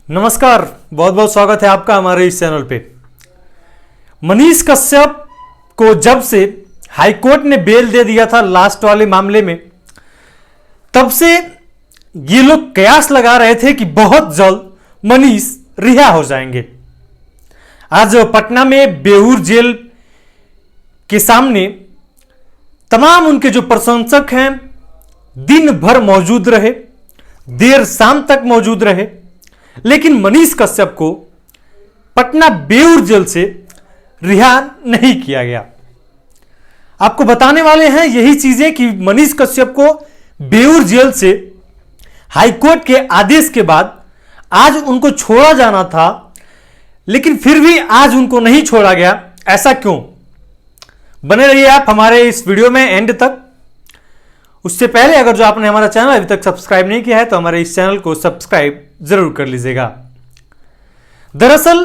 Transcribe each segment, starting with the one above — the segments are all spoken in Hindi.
नमस्कार, बहुत बहुत स्वागत है आपका हमारे इस चैनल पे। मनीष कश्यप को जब से हाईकोर्ट ने बेल दे दिया था लास्ट वाले मामले में, तब से ये लोग कयास लगा रहे थे कि बहुत जल्द मनीष रिहा हो जाएंगे। आज पटना में बेऊर जेल के सामने तमाम उनके जो प्रशंसक हैं दिन भर मौजूद रहे, देर शाम तक मौजूद रहे, लेकिन मनीष कश्यप को पटना बेऊर जेल से रिहा नहीं किया गया। आपको बताने वाले हैं यही चीजें कि मनीष कश्यप को बेऊर जेल से हाईकोर्ट के आदेश के बाद आज उनको छोड़ा जाना था, लेकिन फिर भी आज उनको नहीं छोड़ा गया। ऐसा क्यों? बने रहिए आप हमारे इस वीडियो में एंड तक। उससे पहले अगर जो आपने हमारा चैनल अभी तक सब्सक्राइब नहीं किया है तो हमारे इस चैनल को सब्सक्राइब जरूर कर लीजिएगा। दरअसल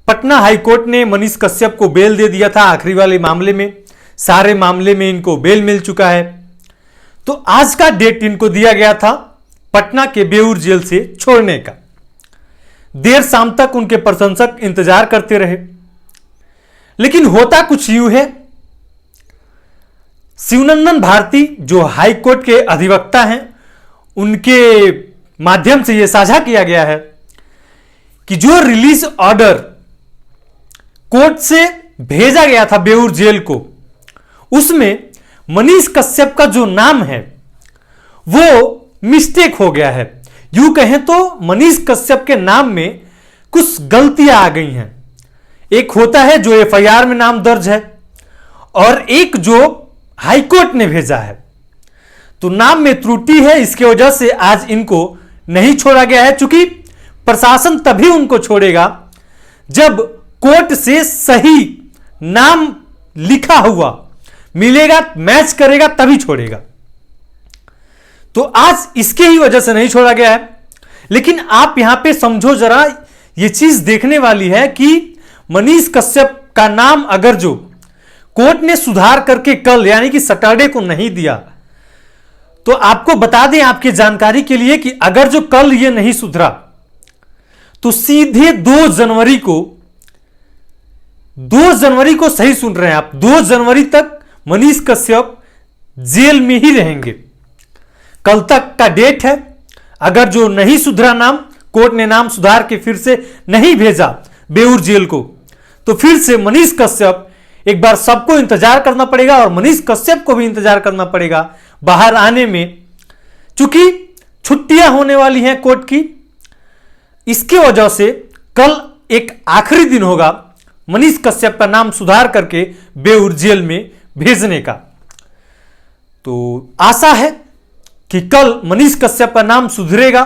पटना हाईकोर्ट ने मनीष कश्यप को बेल दे दिया था आखिरी वाले मामले में। सारे मामले में इनको बेल मिल चुका है, तो आज का डेट इनको दिया गया था पटना के बेऊर जेल से छोड़ने का। देर शाम तक उनके प्रशंसक इंतजार करते रहे, लेकिन होता कुछ यूं है। शिवनंदन भारती जो हाईकोर्ट के अधिवक्ता हैं, उनके माध्यम से यह साझा किया गया है कि जो रिलीज ऑर्डर कोर्ट से भेजा गया था बेऊर जेल को, उसमें मनीष कश्यप का जो नाम है वो मिस्टेक हो गया है। यूं कहें तो मनीष कश्यप के नाम में कुछ गलतियां आ गई हैं। एक होता है जो एफआईआर में नाम दर्ज है, और एक जो हाईकोर्ट ने भेजा है, तो नाम में त्रुटि है। इसकी वजह से आज इनको नहीं छोड़ा गया है, चूंकि प्रशासन तभी उनको छोड़ेगा जब कोर्ट से सही नाम लिखा हुआ मिलेगा, मैच करेगा, तभी छोड़ेगा। तो आज इसके ही वजह से नहीं छोड़ा गया है। लेकिन आप यहां पे समझो जरा, यह चीज देखने वाली है कि मनीष कश्यप का नाम अगर जो कोर्ट ने सुधार करके कल यानी कि सैटरडे को नहीं दिया, तो आपको बता दें आपके जानकारी के लिए कि अगर जो कल ये नहीं सुधरा तो सीधे 2 जनवरी को सही सुन रहे हैं आप, 2 जनवरी तक मनीष कश्यप जेल में ही रहेंगे। कल तक का डेट है। अगर जो नहीं सुधरा नाम, कोर्ट ने नाम सुधार के फिर से नहीं भेजा बेऊर जेल को, तो फिर से मनीष कश्यप एक बार सबको इंतजार करना पड़ेगा, और मनीष कश्यप को भी इंतजार करना पड़ेगा बाहर आने में, चूंकि छुट्टियां होने वाली हैं कोर्ट की। इसके वजह से कल एक आखिरी दिन होगा मनीष कश्यप का नाम सुधार करके बेऊर जेल में भेजने का। तो आशा है कि कल मनीष कश्यप का नाम सुधरेगा,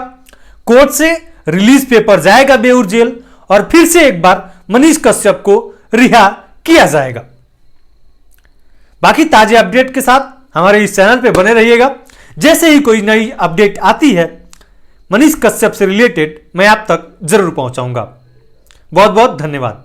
कोर्ट से रिलीज पेपर जाएगा बेऊर जेल, और फिर से एक बार मनीष कश्यप को रिहा किया जाएगा। बाकी ताजे अपडेट के साथ हमारे इस चैनल पे बने रहिएगा। जैसे ही कोई नई अपडेट आती है मनीष कश्यप से रिलेटेड, मैं आप तक जरूर पहुंचाऊंगा। बहुत बहुत धन्यवाद।